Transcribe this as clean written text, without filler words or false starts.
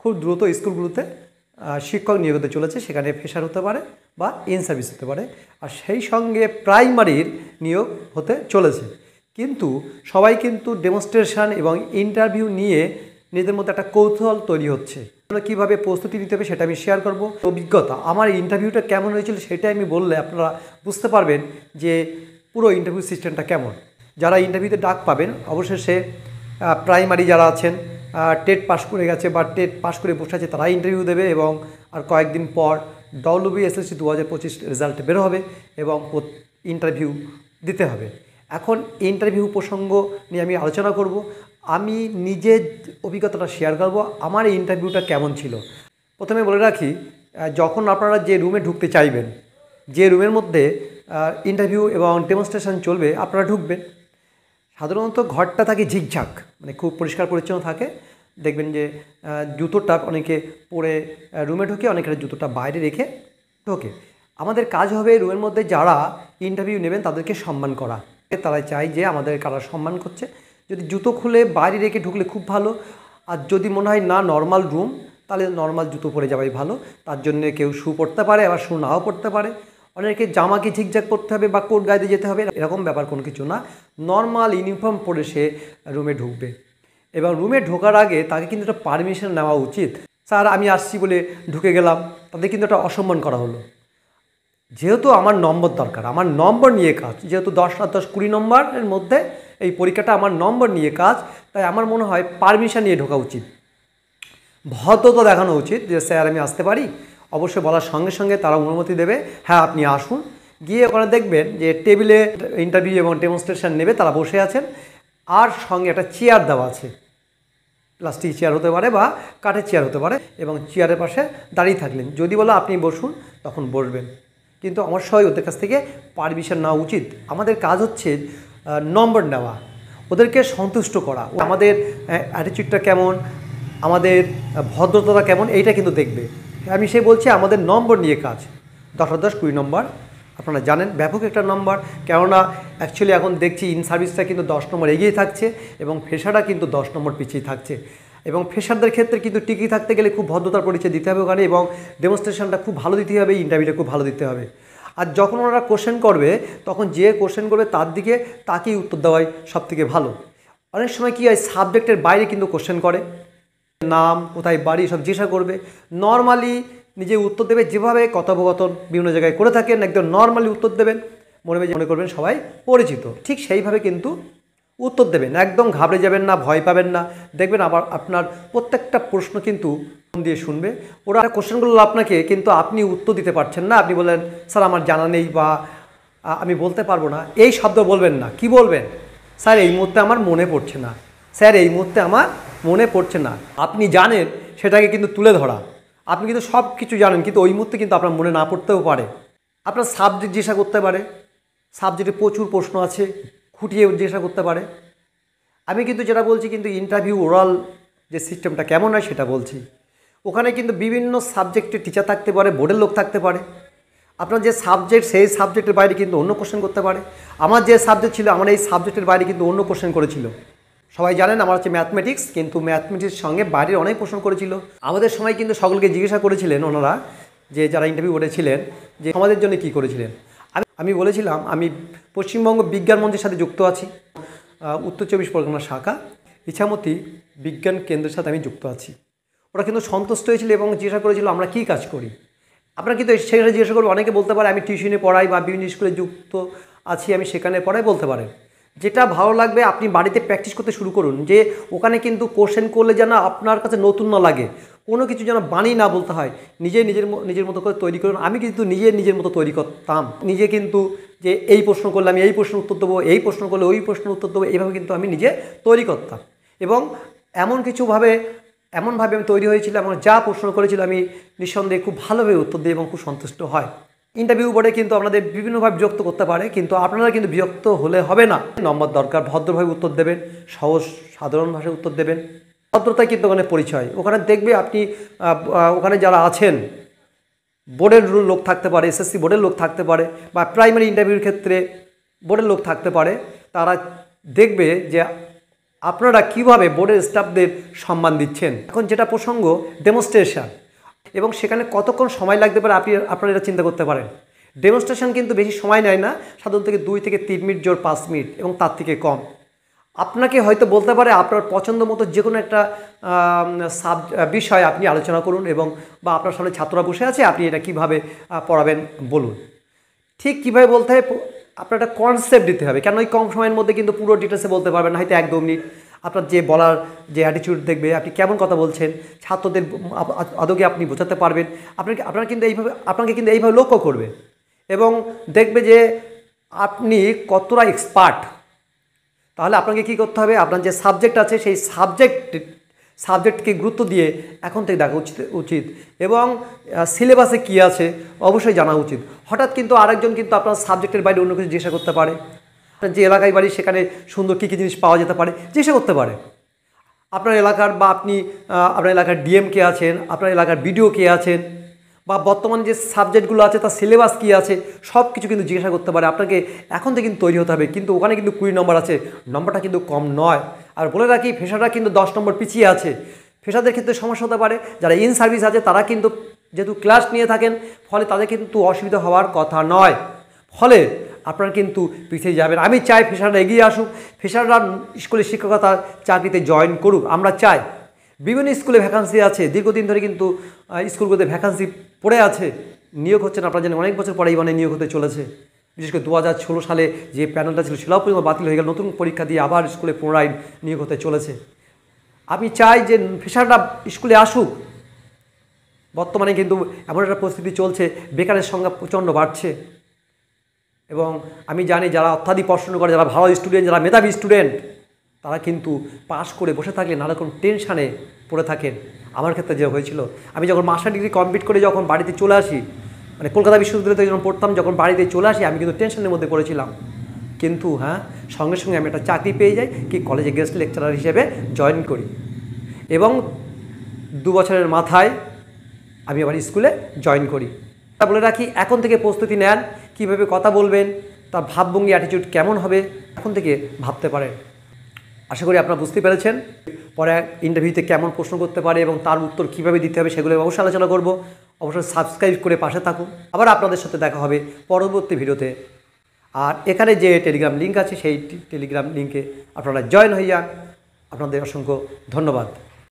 খুব দ্রুত স্কুলগুলোতে শিক্ষক নিয়োগ হতে চলেছে, সেখানে ফ্রেশার হতে পারে বা ইন সার্ভিস হতে পারে। আর সেই সঙ্গে প্রাইমারির নিয়োগ হতে চলেছে। কিন্তু সবাই কিন্তু ডেমনস্ট্রেশন এবং ইন্টারভিউ নিয়ে নিজেদের মধ্যে একটা কৌতূহল তৈরি হচ্ছে। কীভাবে প্রস্তুতি নিতে হবে সেটা আমি শেয়ার করব। অভিজ্ঞতা, আমার ইন্টারভিউটা কেমন হয়েছিল সেটা আমি বললে আপনারা বুঝতে পারবেন যে পুরো ইন্টারভিউ সিস্টেমটা কেমন। যারা ইন্টারভিউতে ডাক পাবেন অবশেষে প্রাইমারি যারা আছেন টেট পাস করে গেছে বা টেট পাস করে বসে আছে তারাই ইন্টারভিউ দেবে, এবং আর কয়েকদিন পর WBSSC 2025 রেজাল্ট বের হবে এবং ইন্টারভিউ দিতে হবে। এখন ইন্টারভিউ প্রসঙ্গ নিয়ে আমি আলোচনা করব। আমি নিজের অভিজ্ঞতাটা শেয়ার করব আমার এই ইন্টারভিউটা কেমন ছিল। প্রথমে বলে রাখি, যখন আপনারা যে রুমে ঢুকতে চাইবেন, যে রুমের মধ্যে ইন্টারভিউ এবং ডেমনস্ট্রেশন চলবে আপনারা ঢুকবেন, সাধারণত ঘরটা থাকে ঝিকঝাক, মানে খুব পরিষ্কার পরিচ্ছন্ন থাকে। দেখবেন যে জুতোটা অনেকে পরে রুমে ঢোকে, অনেকের জুতোটা বাইরে রেখে ঢোকে। আমাদের কাজ হবে রুমের মধ্যে যারা ইন্টারভিউ নেবেন তাদেরকে সম্মান করা। তারা চাই যে আমাদের কারা সম্মান করছে। যদি জুতো খুলে বাইরে রেখে ঢুকলে খুব ভালো, আর যদি মনে হয় না নর্মাল রুম তাহলে নর্মাল জুতো পরে যাওয়াই ভালো। তার জন্য কেউ শু পরতে পারে, আবার শু নাও পরতে পারে। অনেকে জামাকে ঝিকঝাক পরতে হবে বা কোট গায়ে যেতে হবে, এরকম ব্যাপার কোনো কিছু না। নর্মাল ইউনিফর্ম পরে সে রুমে ঢুকবে, এবং রুমে ঢোকার আগে তাকে কিন্তু একটা পারমিশন নেওয়া উচিত। স্যার আমি আসছি বলে ঢুকে গেলাম, তাদের কিন্তু একটা অসম্মান করা হলো। যেহেতু আমার নম্বর দরকার, আমার নম্বর নিয়ে কাজ, যেহেতু 10 আর 10 20 নম্বরের মধ্যে এই পরীক্ষাটা আমার নম্বর নিয়ে কাজ, তাই আমার মনে হয় পারমিশন নিয়ে ঢোকা উচিত, ভদ্রতা দেখানো উচিত যে স্যার আমি আসতে পারি। অবশ্যই বলার সঙ্গে সঙ্গে তারা অনুমতি দেবে, হ্যাঁ আপনি আসুন। গিয়ে ওখানে দেখবেন যে টেবিলে ইন্টারভিউ এবং ডেমনস্ট্রেশন নেবে তারা বসে আছেন, আর সঙ্গে একটা চেয়ার দেওয়া আছে। প্লাস্টিক চেয়ার হতে পারে বা কাঠের চেয়ার হতে পারে, এবং চেয়ারের পাশে দাঁড়িয়ে থাকলেন। যদি বলো আপনি বসুন তখন বসবেন, কিন্তু অবশ্যই ওদের কাছ থেকে পারমিশন নেওয়া উচিত। আমাদের কাজ হচ্ছে নম্বর নেওয়া, ওদেরকে সন্তুষ্ট করা। আমাদের অ্যাটিটিউডটা কেমন, আমাদের ভদ্রতাটা কেমন, এইটা কিন্তু দেখবে। আমি সে বলছি আমাদের নম্বর নিয়ে কাজ। 10 আর 10 20 নম্বর আপনারা জানেন ব্যাপক একটা নম্বর। কেননা অ্যাকচুয়ালি এখন দেখছি ইন সার্ভিসটা কিন্তু 10 নম্বর এগিয়ে থাকছে এবং ফ্রেশাররা কিন্তু 10 নম্বর পিছিয়ে থাকছে। এবং ফ্রেশারদের ক্ষেত্রে কিন্তু টিকে থাকতে গেলে খুব ভদ্রতার পরিচয় দিতে হবে ওখানে, এবং ডেমনস্ট্রেশনটা খুব ভালো দিতে হবে, ইন্টারভিউটা খুব ভালো দিতে হবে। আর যখন ওনারা কোশ্চেন করবে তখন যে কোশ্চেন করবে তার দিকে তাকেই উত্তর দেওয়াই সবথেকে ভালো। অনেক সময় কী হয়, সাবজেক্টের বাইরে কিন্তু কোশ্চেন করে, নাম কোথায় বাড়ি সব জিজ্ঞাসা করবে। নর্মালি নিজে উত্তর দেবে, যেভাবে কথোপকথন বিভিন্ন জায়গায় করে থাকেন একদম নর্মালি উত্তর দেবেন, মনে করবেন সবাই পরিচিত, ঠিক সেইভাবে কিন্তু উত্তর দেবেন। একদম ঘাবড়ে যাবেন না, ভয় পাবেন না। দেখবেন আবার আপনার প্রত্যেকটা প্রশ্ন কিন্তু মন দিয়ে শুনবে। ওরা কোশ্চেনগুলো আপনাকে, কিন্তু আপনি উত্তর দিতে পারছেন না, আপনি বললেন স্যার আমার জানা নেই বা আমি বলতে পারবো না, এই শব্দ বলবেন না। কি বলবেন? স্যার এই মুহূর্তে আমার মনে পড়ছে না, স্যার এই মুহূর্তে আমার মনে পড়ছে না। আপনি জানেন সেটাকে কিন্তু তুলে ধরা, আপনি কিন্তু সব কিছু জানেন, কিন্তু ওই মুহূর্তে কিন্তু আপনার মনে না পড়তেও পারে। আপনার সাবজেক্ট জিজ্ঞাসা করতে পারে, সাবজেক্টে প্রচুর প্রশ্ন আছে, খুঁটিয়ে জিজ্ঞাসা করতে পারে। আমি কিন্তু যেটা বলছি কিন্তু ইন্টারভিউ ওরাল যে সিস্টেমটা কেমন হয় সেটা বলছি। ওখানে কিন্তু বিভিন্ন সাবজেক্টের টিচার থাকতে পারে, বোর্ডের লোক থাকতে পারে। আপনার যে সাবজেক্ট সেই সাবজেক্টের বাইরে কিন্তু অন্য কোশ্চেন করতে পারে। আমার যে সাবজেক্ট ছিল, আমার এই সাবজেক্টের বাইরে কিন্তু অন্য কোশ্চেন করেছিল। সবাই জানেন আমার হচ্ছে ম্যাথমেটিক্স, কিন্তু ম্যাথমেটিক্সের সঙ্গে বাইরের অনেক প্রশ্ন করেছিল। আমাদের সময় কিন্তু সকলকে জিজ্ঞাসা করেছিলেন ওনারা, যে যারা ইন্টারভিউ করেছিলেন, যে আমাদের জন্য কী করেছিলেন। আমি বলেছিলাম আমি পশ্চিমবঙ্গ বিজ্ঞান মঞ্চের সাথে যুক্ত আছি, উত্তর 24 পরগনা শাখা ইছামতি বিজ্ঞান কেন্দ্রের সাথে আমি যুক্ত আছি। ওরা কিন্তু সন্তুষ্ট হয়েছিল এবং জিজ্ঞাসা করেছিল আমরা কী কাজ করি। আপনারা কিন্তু সেখানে জিজ্ঞাসা করবেন, অনেকে বলতে পারে আমি টিউশনে পড়াই বা বিভিন্ন স্কুলে যুক্ত আছি, আমি সেখানে পড়াই, বলতে পারেন। যেটা ভালো লাগবে আপনি বাড়িতে প্র্যাকটিস করতে শুরু করুন, যে ওখানে কিন্তু কোশ্চেন করলে যেন আপনার কাছে নতুন না লাগে, কোনো কিছু যেন বানিয়ে না বলতে হয়, নিজের মতো করে তৈরি করুন। আমি কিন্তু নিজের মতো তৈরি করতাম, নিজে কিন্তু যে এই প্রশ্ন করলে আমি এই প্রশ্নের উত্তর দেবো, এই প্রশ্ন করলে ওই প্রশ্নের উত্তর দেবো, এইভাবে কিন্তু আমি নিজে তৈরি করতাম। এবং এমনভাবে আমি তৈরি হয়েছিলাম, এবং যা প্রশ্ন করেছিল আমি নিঃসন্দেহে খুব ভালোভাবে উত্তর দিই এবং খুব সন্তুষ্ট হয়। ইন্টারভিউ বোর্ডে কিন্তু আপনাদের বিভিন্নভাবে বিরক্ত করতে পারে, কিন্তু আপনারা কিন্তু বিরক্ত হলে হবে না। নম্বর দরকার, ভদ্রভাবে উত্তর দেবেন, সহজ সাধারণ ভাষায় উত্তর দেবেন। ভদ্রতাই কিন্তু ওখানে পরিচয়। ওখানে দেখবে আপনি ওখানে যারা আছেন বোর্ডের লোক থাকতে পারে, এসএসসি বোর্ডের লোক থাকতে পারে, বা প্রাইমারি ইন্টারভিউর ক্ষেত্রে বোর্ডের লোক থাকতে পারে। তারা দেখবে যে আপনারা কিভাবে বোর্ডের স্টাফদের সম্মান দিচ্ছেন। এখন যেটা প্রসঙ্গ ডেমনস্ট্রেশন, এবং সেখানে কতক্ষণ সময় লাগতে পারে আপনারা এটা চিন্তা করতে পারেন। ডেমনস্ট্রেশন কিন্তু বেশি সময় নেয় না, সাধারণত 2 থেকে 3 মিনিট, জোর 5 মিনিট এবং তার থেকে কম। আপনাকে হয়তো বলতে পারে আপনার পছন্দ মতো যে কোনো একটা বিষয় আপনি আলোচনা করুন, এবং বা আপনার সামনে ছাত্ররা বসে আছে, আপনি এটা কিভাবে পড়াবেন বলুন। ঠিক কীভাবে বলতে হয়, আপনার একটা কনসেপ্ট দিতে হবে, কেন ওই কম সময়ের মধ্যে কিন্তু পুরো ডিটেলসে বলতে পারবেন না, হয়তো 1-2 মিনিট। আপনার যে বলার যে অ্যাটিটিউড দেখবে, আপনি কেমন কথা বলছেন, ছাত্রদের আদৌকে আপনি বোঝাতে পারবেন, আপনাকে কিন্তু এইভাবে লক্ষ্য করবে এবং দেখবে যে আপনি কতটা এক্সপার্ট। তাহলে আপনাকে কী করতে হবে, আপনার যে সাবজেক্ট আছে সেই সাবজেক্টকে গুরুত্ব দিয়ে এখন থেকে দেখা উচিত এবং সিলেবাসে কী আছে অবশ্যই জানা উচিত। হঠাৎ কিন্তু আরেকজন কিন্তু আপনার সাবজেক্টের বাইরে অন্য কিছু জিজ্ঞাসা করতে পারে, যে এলাকায় বাড়ি সেখানে সুন্দর কী কী জিনিস পাওয়া যেতে পারে জিজ্ঞাসা করতে পারে। আপনার এলাকার বা আপনার এলাকার ডিএম কে আছেন, আপনার এলাকার বিডিও কে আছেন, বা বর্তমান যে সাবজেক্টগুলো আছে তার সিলেবাস কী আছে, সব কিছু কিন্তু জিজ্ঞাসা করতে পারে। আপনাকে এখন থেকে কিন্তু তৈরি হতে হবে, কিন্তু ওখানে কিন্তু 20 নম্বর আছে, নম্বরটা কিন্তু কম নয়। আর বলে রাখি, ফ্রেশাররা কিন্তু 10 নম্বর পিছিয়ে আছে। ফ্রেশারদের ক্ষেত্রে সমস্যা হতে পারে, যারা ইন সার্ভিস আছে তারা কিন্তু যেহেতু ক্লাস নিয়ে থাকেন, ফলে তাদের কিন্তু অসুবিধা হওয়ার কথা নয়, ফলে আপনারা কিন্তু পিছিয়ে যাবেন। আমি চাই ফ্রেশাররা এগিয়ে আসুক, ফ্রেশাররা স্কুলে শিক্ষকতার চাকরিতে জয়েন করুক। আমরা চাই, বিভিন্ন স্কুলে ভ্যাকান্সি আছে, দীর্ঘদিন ধরে কিন্তু স্কুলগুলোতে ভ্যাকান্সি পড়ে আছে, নিয়োগ হচ্ছে না। আপনারা জানেন অনেক বছর পরে এই মানে নিয়োগ হতে চলেছে। বিশেষ করে 2016 সালে যে প্যানেলটা ছিল সেটাও পরিমাণ বাতিল হয়ে গেল, নতুন পরীক্ষা দিয়ে আবার স্কুলে পুনরায় নিয়োগ হতে চলেছে। আমি চাই যে ফ্রেশাররা স্কুলে আসুক। বর্তমানে কিন্তু এমন একটা পরিস্থিতি চলছে, বেকারের সংখ্যা প্রচণ্ড বাড়ছে, এবং আমি জানি যারা অত্যাধিক পড়াশোনা করে, যারা ভালো স্টুডেন্ট, যারা মেধাবী স্টুডেন্ট, তারা কিন্তু পাশ করে বসে থাকলে নানা রকম টেনশানে পড়ে থাকেন। আমার ক্ষেত্রে যে হয়েছিল, আমি যখন মাস্টার ডিগ্রি কমপ্লিট করে যখন বাড়িতে চলে আসি, মানে কলকাতা বিশ্ববিদ্যালয়তে যখন পড়তাম, যখন বাড়িতে চলে আসি আমি কিন্তু টেনশনের মধ্যে পড়েছিলাম। কিন্তু সঙ্গে সঙ্গে আমি একটা চাকরি পেয়ে যাই, কি কলেজে গেস্ট লেকচারার হিসেবে জয়েন করি, এবং 2 বছরের মাথায় আমি আবার স্কুলে জয়েন করি। তা বলে রাখি, এখন থেকে প্রস্তুতি নেন, কীভাবে কথা বলবেন, তার ভাবভঙ্গি অ্যাটিটিউড কেমন হবে, এখন থেকে ভাবতে পারেন। আশা করি আপনারা বুঝতে পেরেছেন। পরে ইন্টারভিউতে কেমন প্রশ্ন করতে পারে এবং তার উত্তর কীভাবে দিতে হবে সেগুলো অবশ্যই আলোচনা করব। অবশ্যই সাবস্ক্রাইব করে পাশে থাকুন। আবার আপনাদের সাথে দেখা হবে পরবর্তী ভিডিওতে। আর এখানে যে টেলিগ্রাম লিঙ্ক আছে সেই টেলিগ্রাম লিঙ্কে আপনারা জয়েন হয়ে যান। আপনাদের অসংখ্য ধন্যবাদ।